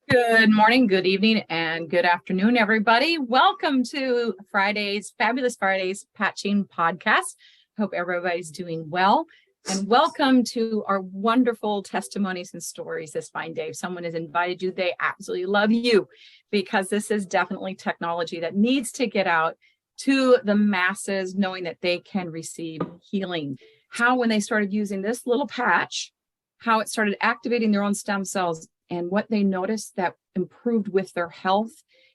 Good morning, good evening, and good afternoon, everybody. Welcome to Fabulous Fridays Patching Podcast. Hope everybody's doing well. And welcome to our wonderful testimonies and stories this fine day. If someone has invited you, they absolutely love you because this is definitely technology that needs to get out to the masses, knowing that they can receive healing. How, when they started using this little patch, how it started activating their own stem cells and what they noticed that improved with their health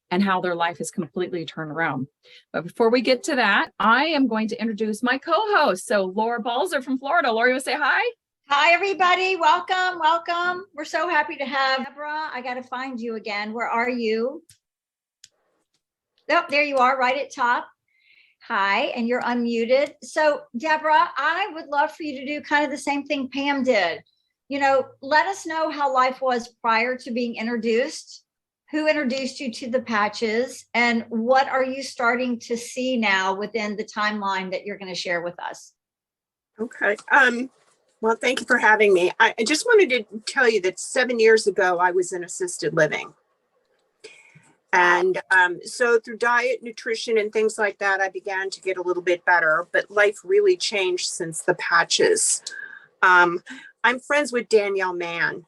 and how their life is completely turned around. But before we get to that, I am going to introduce my co-host. So Laura Balzer from Florida. Laura, you want to say hi? Hi, everybody. Welcome. Welcome. We're so happy to have Deborah. I got to find you again. Where are you? Oh, there you are, right at top. Hi, and you're unmuted. So Deborah, I would love for you to do kind of the same thing Pam did. Let us know how life was prior to being introduced, who introduced you to the patches, and what are you starting to see now within the timeline that you're going to share with us? Okay. Well, thank you for having me. I just wanted to tell you that 7 years ago, I was in assisted living. And so through diet, nutrition, and things like that, I began to get a little bit better, but life really changed since the patches. I'm friends with Danielle Mann,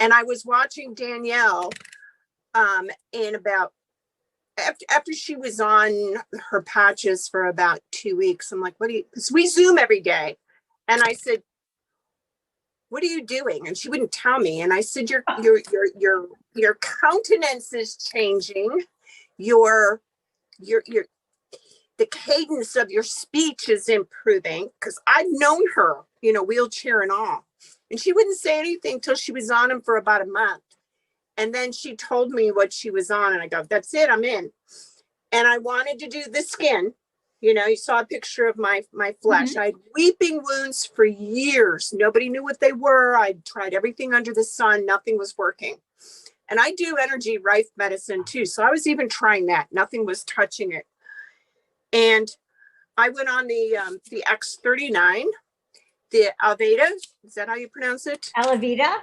and I was watching Danielle in about after she was on her patches for about 2 weeks. I'm like, because we Zoom every day. And I said, what are you doing? And she wouldn't tell me. And I said, your countenance is changing. The cadence of your speech is improving, because I'd known her, wheelchair and all. And she wouldn't say anything till she was on him for about a month. And then she told me what she was on. And I go, that's it, I'm in. And I wanted to do the skin. You saw a picture of my flesh. Mm-hmm. I had weeping wounds for years. Nobody knew what they were. I tried everything under the sun. Nothing was working. And I do energy rife medicine too. So I was even trying that. Nothing was touching it. And I went on the X39, the Alveda. Is that how you pronounce it? Alavida,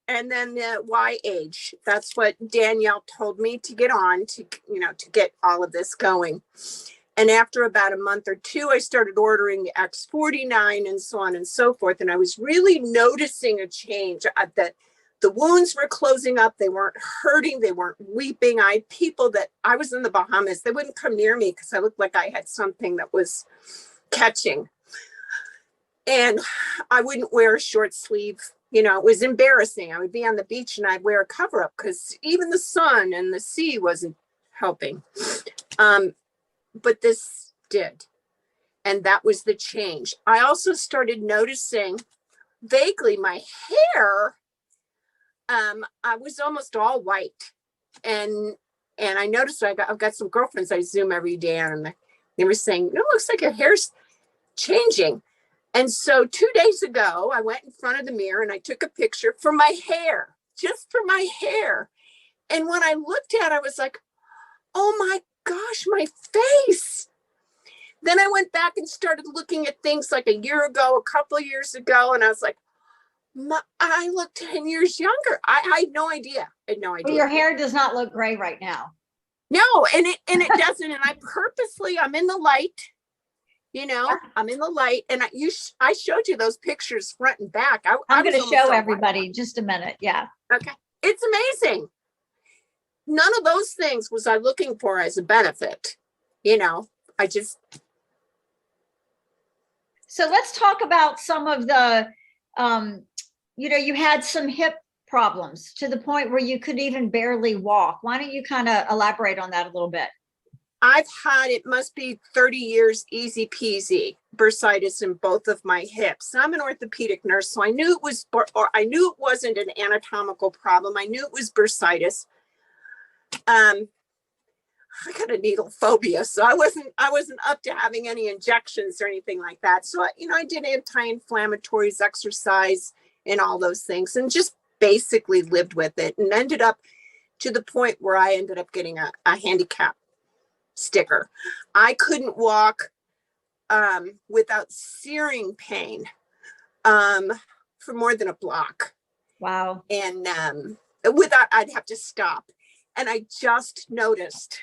and then the YH. That's what Danielle told me to get on to get all of this going. And after about a month or two, I started ordering the X49 and so on and so forth. And I was really noticing a change. The wounds were closing up. They weren't hurting. They weren't weeping. I had people that I was in the Bahamas. They wouldn't come near me because I looked like I had something that was catching. And I wouldn't wear a short sleeve. It was embarrassing. I would be on the beach and I'd wear a cover up because even the sun and the sea wasn't helping. But this did. And that was the change. I also started noticing vaguely my hair. I was almost all white. And I noticed I've got some girlfriends I Zoom every day, and they were saying, it looks like your hair's changing. And so 2 days ago, I went in front of the mirror and I took a picture for my hair, just for my hair. And when I looked at it, I was like, oh my gosh, my face. Then I went back and started looking at things like a year ago, a couple of years ago. And I was like, I look 10 years younger. I had no idea. Well, your hair does not look gray right now. No, and it doesn't. And I'm in the light. I'm in the light, and I showed you those pictures front and back. I'm going to show everybody in just a minute. Yeah. Okay. It's amazing. None of those things was I looking for as a benefit. So let's talk about some of the, you had some hip problems to the point where you could even barely walk. Why don't you kind of elaborate on that a little bit? I've had, it must be 30 years, easy peasy, bursitis in both of my hips. I'm an orthopedic nurse, so I knew it wasn't an anatomical problem. I knew it was bursitis. I got a needle phobia, so I wasn't up to having any injections or anything like that. So, I did anti-inflammatories, exercise, and all those things, and just basically lived with it, and ended up to the point where I ended up getting a handicap sticker. I couldn't walk without searing pain for more than a block. Wow. And without, I'd have to stop. And I just noticed,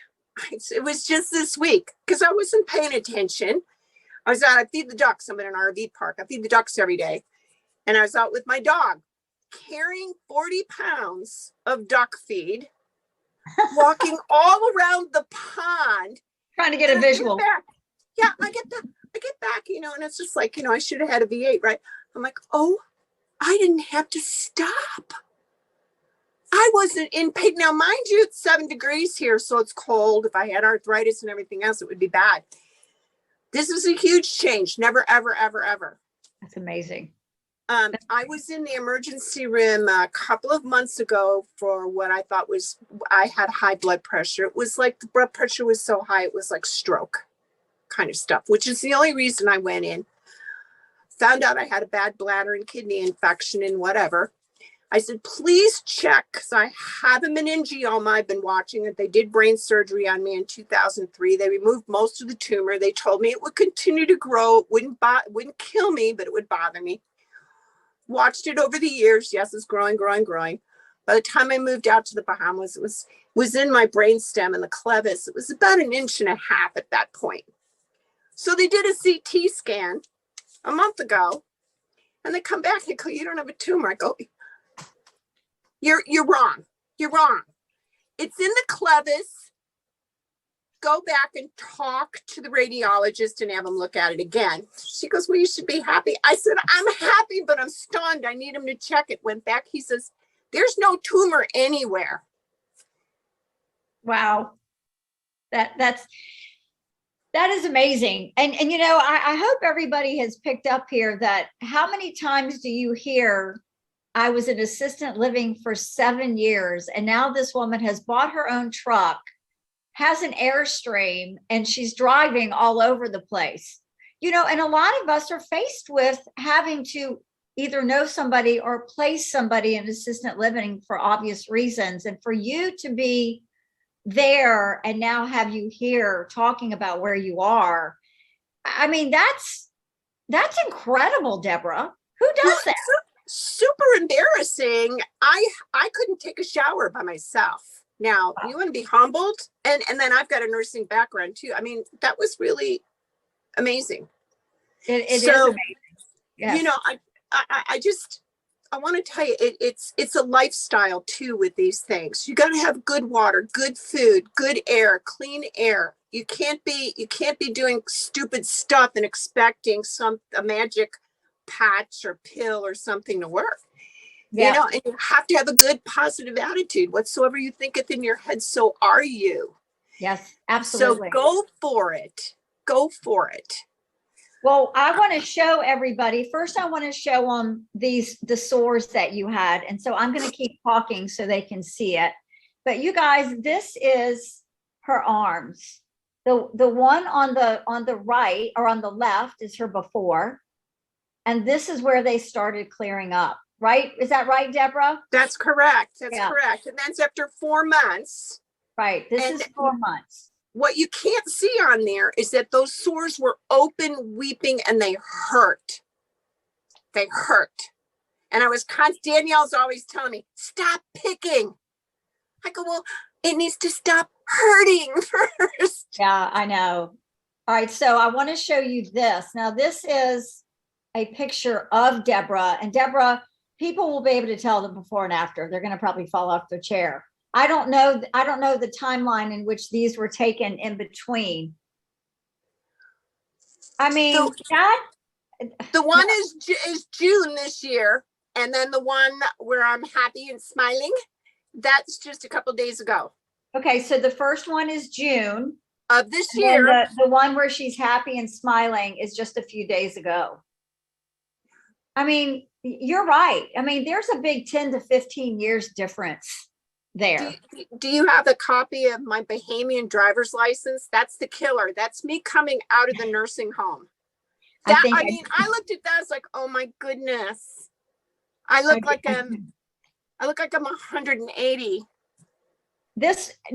it was just this week because I wasn't paying attention. I feed the ducks. I'm in an RV park. I feed the ducks every day. And I was out with my dog carrying 40 pounds of duck feed, walking all around the pond. Trying to get a visual. Yeah, I get back, and it's just like, I should have had a V8, right? I'm like, oh, I didn't have to stop. I wasn't in pain. Now, mind you, it's 7 degrees here, so it's cold. If I had arthritis and everything else, it would be bad. This is a huge change. Never, ever, ever, ever. That's amazing. I was in the emergency room a couple of months ago for what I thought I had high blood pressure. It was like the blood pressure was so high, it was like stroke kind of stuff, which is the only reason I went in. Found out I had a bad bladder and kidney infection and whatever. I said, please check, because I have a meningioma. I've been watching it. They did brain surgery on me in 2003. They removed most of the tumor. They told me it would continue to grow. It wouldn't kill me, but it would bother me. Watched it over the years. Yes, it's growing. By the time I moved out to the Bahamas, it was in my brainstem and the clevis. It was about 1.5 inches at that point. So they did a CT scan a month ago, and they come back and go, you don't have a tumor. I go, you're wrong. You're wrong. It's in the clevis. Go back and talk to the radiologist and have him look at it again. She goes, well, you should be happy. I said, I'm happy, but I'm stunned. I need him to check it. Went back. He says, there's no tumor anywhere. Wow. That is amazing. And I hope everybody has picked up here that how many times do you hear, I was in assistant living for 7 years, and now this woman has bought her own truck, has an Airstream, and she's driving all over the place. And a lot of us are faced with having to either know somebody or place somebody in assistant living for obvious reasons. And for you to be there and now have you here talking about where you are, I mean, that's incredible, Deborah. Who does that? Super embarrassing. I couldn't take a shower by myself. Now, you want to be humbled, and then I've got a nursing background too. I mean, that was really amazing. It is amazing. Yes. I want to tell you, it's a lifestyle too with these things. You got to have good water, good food, good air, clean air. You can't be doing stupid stuff and expecting a magic patch or pill or something to work. Yeah. And you have to have a good positive attitude. Whatsoever you thinketh in your head, so are you. Yes, absolutely. So go for it. Go for it. Well, I want to show everybody. First, I want to show them the sores that you had. And so I'm going to keep talking so they can see it. But you guys, this is her arms. The one on the right or on the left is her before. And this is where they started clearing up. Right? Is that right, Deborah? That's correct. That's correct. And that's after 4 months. Right. This is 4 months. What you can't see on there is that those sores were open, weeping, and they hurt. They hurt. And Danielle's always telling me, stop picking. I go, well, it needs to stop hurting first. Yeah, I know. All right. So I want to show you this. Now, this is a picture of Deborah. And Deborah, people will be able to tell the before and after. They're going to probably fall off their chair. I don't know the timeline in which these were taken in between. I mean, the one is June this year, and then the one where I'm happy and smiling, that's just a couple days ago. Okay, so the first one is June of this year. The one where she's happy and smiling is just a few days ago. I mean, you're right. I mean, there's a big 10 to 15 years difference there. Do you have a copy of my Bahamian driver's license? That's the killer. That's me coming out of the nursing home. I looked at that, I was like, oh my goodness. I look like I'm 180.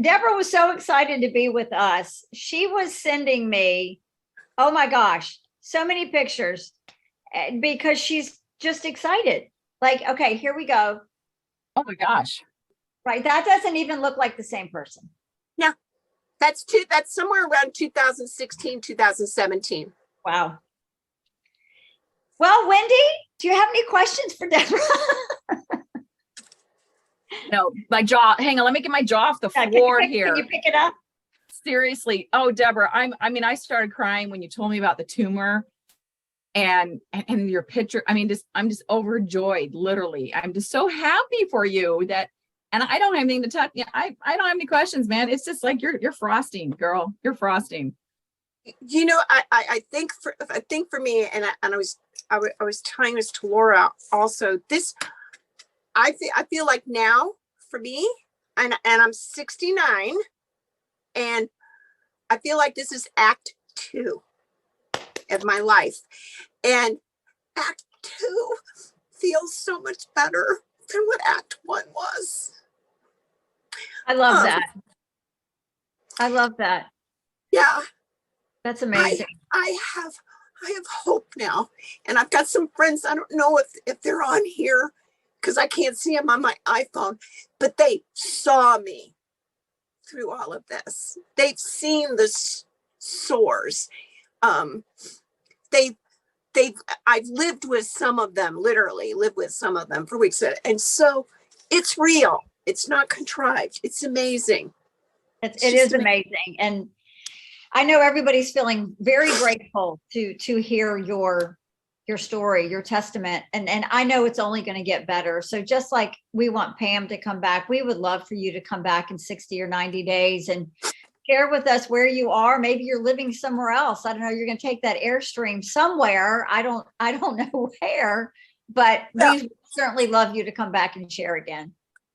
Deborah was so excited to be with us. She was sending me, oh my gosh, so many pictures because she's just excited. Like, okay, here we go. Oh my gosh. Right. That doesn't even look like the same person. That's somewhere around 2016, 2017. Wow. Well, Wendy, do you have any questions for Deborah? No, my jaw, hang on, let me get my jaw off the Yeah, floor can here. you pick it up? Seriously. Oh, Deborah, I started crying when you told me about the tumor and your picture. I'm just overjoyed, literally. I'm just so happy for you that, and I don't have anything to touch. Yeah, I don't have any questions, man. It's just like you're frosting, girl. You're frosting. You know, I think for me, and I was telling this to Laura also, I feel like now for me, and I'm 69, and I feel like this is act 2 of my life. And act 2 feels so much better than what act 1 was. I love that. I love that. Yeah. That's amazing. I have hope now. And I've got some friends, I don't know if they're on here because I can't see them on my iPhone, but they saw me through all of this. They've seen the sores. I've lived with some of them, literally lived with some of them for weeks. And so it's real. It's not contrived. It's amazing. It is amazing. And I know everybody's feeling very grateful to hear your story, your testament. And I know it's only going to get better. So just like we want Pam to come back, we would love for you to come back in 60 or 90 days and share with us where you are. Maybe you're living somewhere else. I don't know. You're going to take that Airstream somewhere. I don't know where, but we would certainly love you to come back and share again.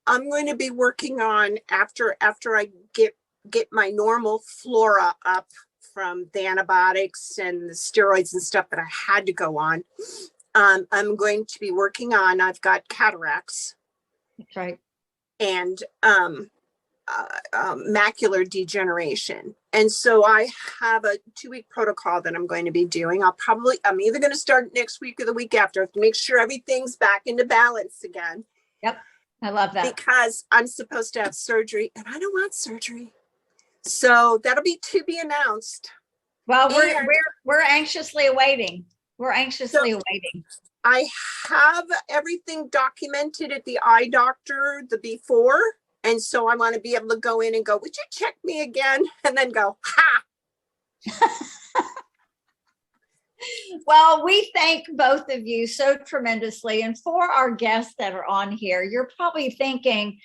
I'm going to be working on after I get my normal flora up from the antibiotics and the steroids and stuff that I had to go on. I'm going to be working on, I've got cataracts. That's right. And macular degeneration. And so I have a 2-week protocol that I'm going to be doing. I'm either going to start next week or the week after to make sure everything's back into balance again. Yep. I love that. Because I'm supposed to have surgery and I don't want surgery. So that'll be to be announced. Well, we're anxiously awaiting. We're anxiously awaiting. I have everything documented at the eye doctor the before. And so I want to be able to go in and go, would you check me again? And then go, ha. Well, we thank both of you so tremendously. And for our guests that are on here, you're probably thinking,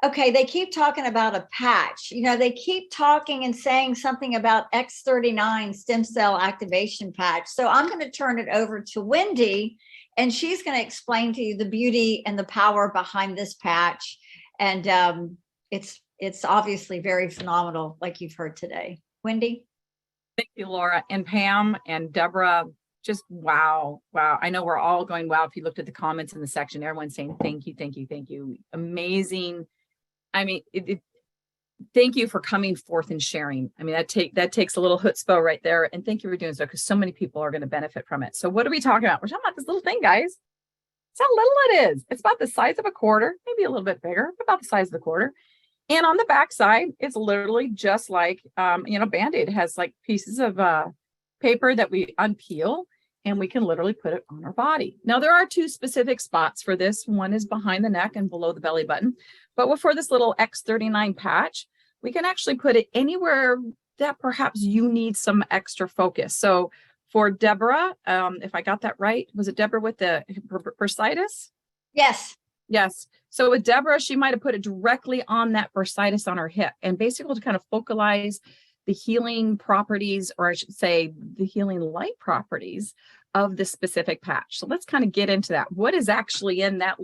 okay, they keep talking about a patch. You know, they keep talking and saying something about X39 stem cell activation patch. So I'm going to turn it over to Wendy, and she's going to explain to you the beauty and the power behind this patch. And it's obviously very phenomenal, like you've heard today. Wendy? Thank you, Laura and Pam and Deborah. Just wow. I know we're all going, wow. If you looked at the comments in the section, everyone's saying, thank you. Amazing. I mean, thank you for coming forth and sharing. I mean, that takes a little chutzpah right there. And thank you for doing so, because so many people are going to benefit from it. So what are we talking about? We're talking about this little thing, guys. It's how little it is. It's about the size of a quarter, maybe a little bit bigger, about the size of the quarter. And on the back side, it's literally just like, Band-Aid. It has like pieces of paper that we unpeel, and we can literally put it on our body. Now, there are 2 specific spots for this. One is behind the neck and below the belly button. But for this little X39 patch, we can actually put it anywhere that perhaps you need some extra focus. So for Deborah, if I got that right, was it Deborah with the bursitis? Yes. Yes. So with Deborah, she might have put it directly on that bursitis on her hip, and basically to kind of focalize the healing properties, or I should say the healing light properties of this specific patch. So let's kind of get into that. What is actually in that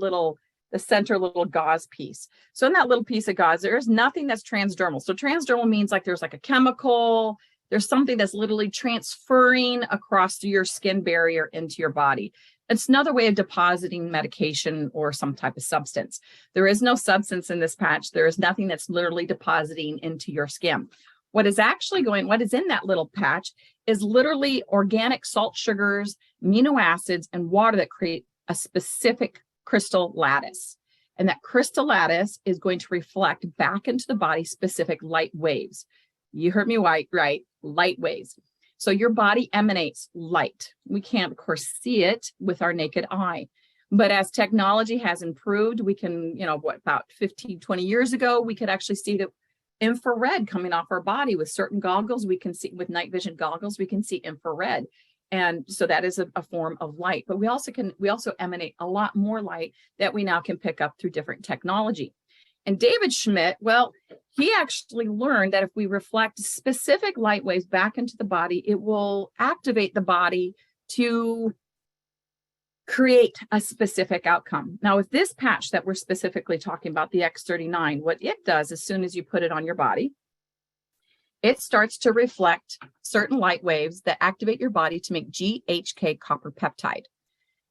the center little gauze piece? So in that little piece of gauze, there's nothing that's transdermal. So transdermal means like there's like a chemical, there's something that's literally transferring across your skin barrier into your body. It's another way of depositing medication or some type of substance. There is no substance in this patch. There is nothing that's literally depositing into your skin. What is in that little patch is literally organic salt sugars, amino acids, and water that create a specific crystal lattice. And that crystal lattice is going to reflect back into the body specific light waves. You heard me right, light waves. So your body emanates light. We can't, of course, see it with our naked eye. But as technology has improved, we can, about 15, 20 years ago, we could actually see the infrared coming off our body with certain goggles. We can see with night vision goggles, we can see infrared. And so that is a form of light. But we also emanate a lot more light that we now can pick up through different technology. And David Schmidt, well, he actually learned that if we reflect specific light waves back into the body, it will activate the body to create a specific outcome. Now, with this patch that we're specifically talking about, the X39, what it does as soon as you put it on your body, it starts to reflect certain light waves that activate your body to make GHK copper peptide.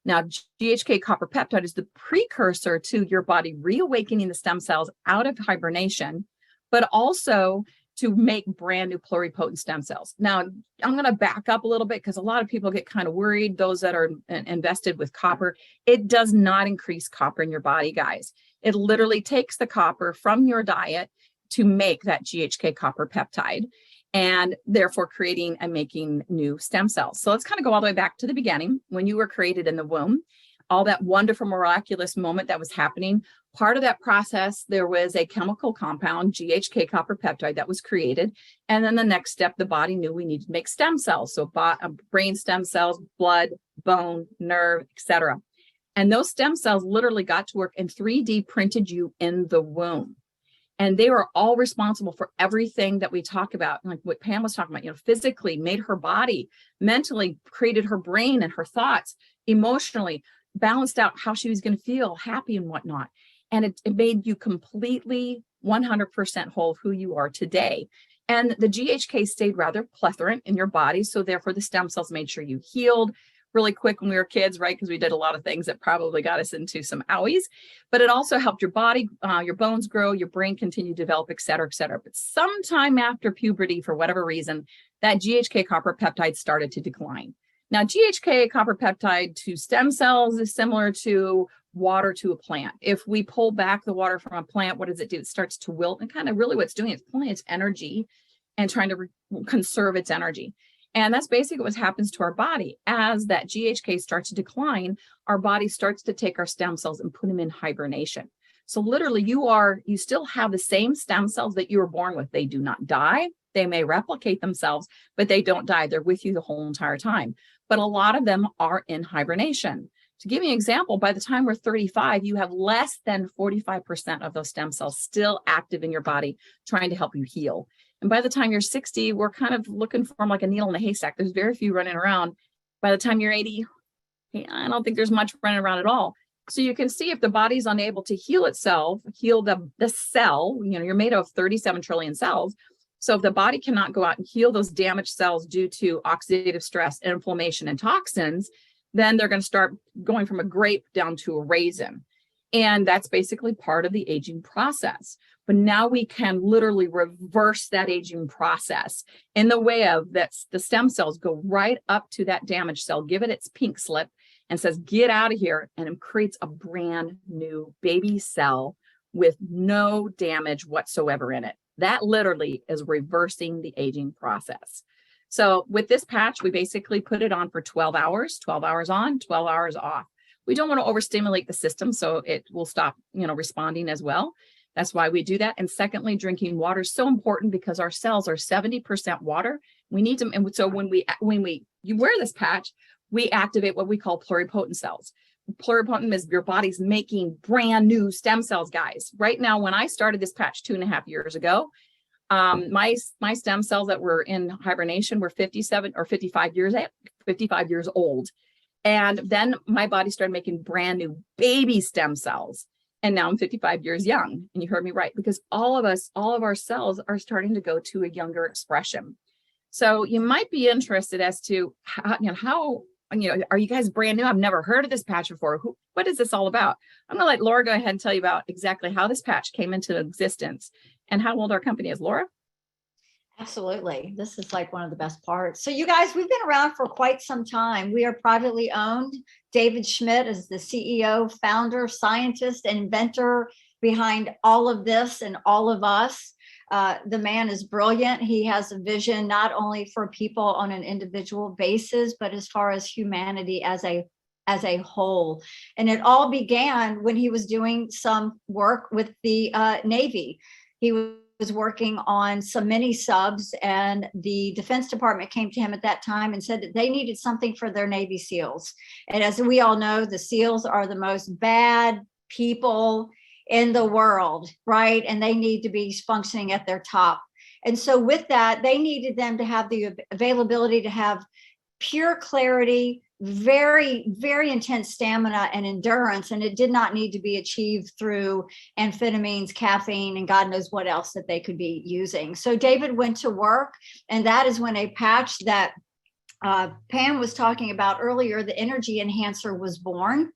Now, GHK copper peptide is the precursor to your body reawakening the stem cells out of hibernation, but also to make brand new pluripotent stem cells. Now, I'm going to back up a little bit because a lot of people get kind of worried, those that are invested with copper. It does not increase copper in your body, guys. It literally takes the copper from your diet to make that GHK copper peptide, and therefore creating and making new stem cells. So let's kind of go all the way back to the beginning. When you were created in the womb, all that wonderful miraculous moment that was happening, part of that process, there was a chemical compound, GHK copper peptide, that was created. And then the next step, the body knew we needed to make stem cells. So brain stem cells, blood, bone, nerve, etc. And those stem cells literally got to work and 3D printed you in the womb. And they were all responsible for everything that we talk about, like what Pam was talking about, physically made her body, mentally created her brain and her thoughts, emotionally balanced out how she was going to feel, happy and whatnot. And it made you completely 100% whole who you are today. And the GHK stayed rather plethorant in your body. So therefore the stem cells made sure you healed really quick when we were kids, right? Because we did a lot of things that probably got us into some owies, but it also helped your body, your bones grow, your brain continue to develop, et cetera, et cetera. But sometime after puberty, for whatever reason, that GHK copper peptide started to decline. Now, GHK copper peptide to stem cells is similar to water to a plant. If we pull back the water from a plant, what does it do? It starts to wilt, and kind of really what it's doing is pulling its energy and trying to conserve its energy. And that's basically what happens to our body. As that GHK starts to decline, our body starts to take our stem cells and put them in hibernation. So literally you still have the same stem cells that you were born with. They do not die. They may replicate themselves, but they don't die. They're with you the whole entire time. But a lot of them are in hibernation. To give you an example, by the time we're 35, you have less than 45% of those stem cells still active in your body, trying to help you heal. And by the time you're 60, we're kind of looking for them like a needle in a haystack. There's very few running around. By the time you're 80, I don't think there's much running around at all. So you can see if the body's unable to heal itself, heal the cell, you're made of 37 trillion cells. So if the body cannot go out and heal those damaged cells due to oxidative stress, inflammation, and toxins, then they're going to start going from a grape down to a raisin. And that's basically part of the aging process. But now we can literally reverse that aging process in the way of that the stem cells go right up to that damaged cell, give it its pink slip and says, get out of here. And it creates a brand new baby cell with no damage whatsoever in it. That literally is reversing the aging process. So with this patch, we basically put it on for 12 hours on, 12 hours off. We don't want to overstimulate the system, so it will stop, responding as well. That's why we do that. And secondly, drinking water is so important because our cells are 70% water. We need them. And so when you wear this patch, we activate what we call pluripotent cells. Pluripotent is your body's making brand new stem cells, guys. Right now, when I started this patch 2.5 years ago, my stem cells that were in hibernation were 57 or 55 years old. And then my body started making brand new baby stem cells. And now I'm 55 years young. And you heard me right, because all of our cells are starting to go to a younger expression. So you might be interested as to how are you guys brand new? I've never heard of this patch before. What is this all about? I'm going to let Laura go ahead and tell you about exactly how this patch came into existence and how old our company is. Laura? Absolutely. This is like one of the best parts. So you guys, we've been around for quite some time. We are privately owned. David Schmidt is the CEO, founder, scientist, and inventor behind all of this and all of us. The man is brilliant. He has a vision not only for people on an individual basis, but as far as humanity as a whole. And it all began when he was doing some work with the Navy. He was working on some mini subs, and the Defense Department came to him at that time and said that they needed something for their Navy SEALs. And as we all know, the SEALs are the most bad people in the world, right? And they need to be functioning at their top. And so with that, they needed them to have the availability to have pure clarity, very, very intense stamina and endurance. And it did not need to be achieved through amphetamines, caffeine, and God knows what else that they could be using. So David went to work, and that is when a patch that Pam was talking about earlier, the energy enhancer, was born.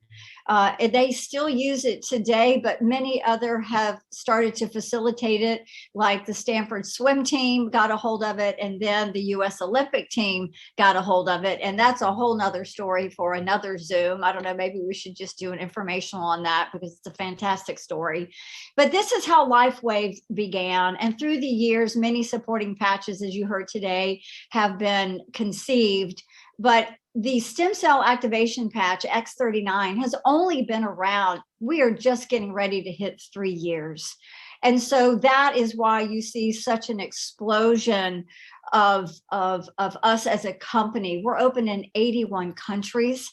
They still use it today, but many other have started to facilitate it, like the Stanford swim team got a hold of it, and then the US Olympic team got a hold of it. And that's a whole nother story for another Zoom. I don't know, maybe we should just do an informational on that because it's a fantastic story. But this is how LifeWave began. And through the years, many supporting patches, as you heard today, have been conceived. But the stem cell activation patch X39 has only been around. We are just getting ready to hit 3 years. And so that is why you see such an explosion of us as a company. We're open in 81 countries.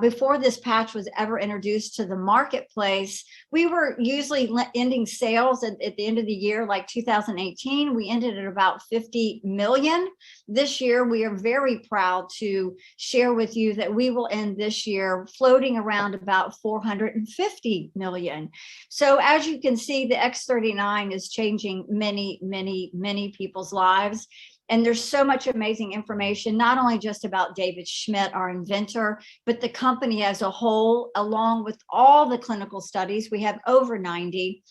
Before this patch was ever introduced to the marketplace, we were usually ending sales at the end of the year, like 2018. We ended at about 50 million. This year, we are very proud to share with you that we will end this year floating around about 450 million. So as you can see, the X39 is changing many, many, many people's lives. And there's so much amazing information, not only just about David Schmidt, our inventor, but the company as a whole, along with all the clinical studies. We have over 90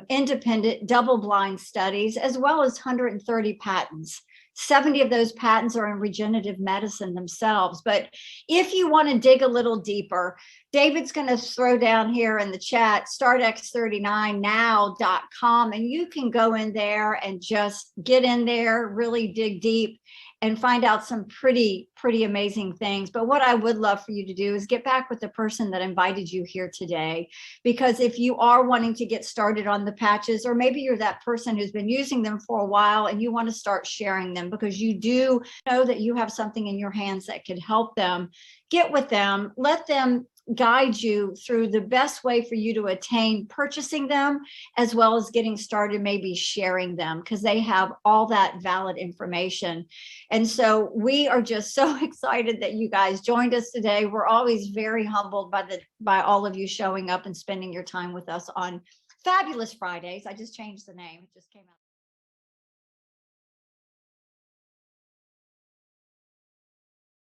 independent double-blind studies, as well as 130 patents. 70 of those patents are in regenerative medicine themselves. But if you want to dig a little deeper, David's going to throw down here in the chat, startx39now.com, and you can go in there and just get in there, really dig deep and find out some pretty amazing things. But what I would love for you to do is get back with the person that invited you here today, because if you are wanting to get started on the patches, or maybe you're that person who's been using them for a while and you want to start sharing them because you do know that you have something in your hands that could help them, get with them, let them guide you through the best way for you to attain purchasing them, as well as getting started, maybe sharing them, because they have all that valid information. And so we are just so excited that you guys joined us today. We're always very humbled by all of you showing up and spending your time with us on Fabulous Fridays. I just changed the name. It just came out.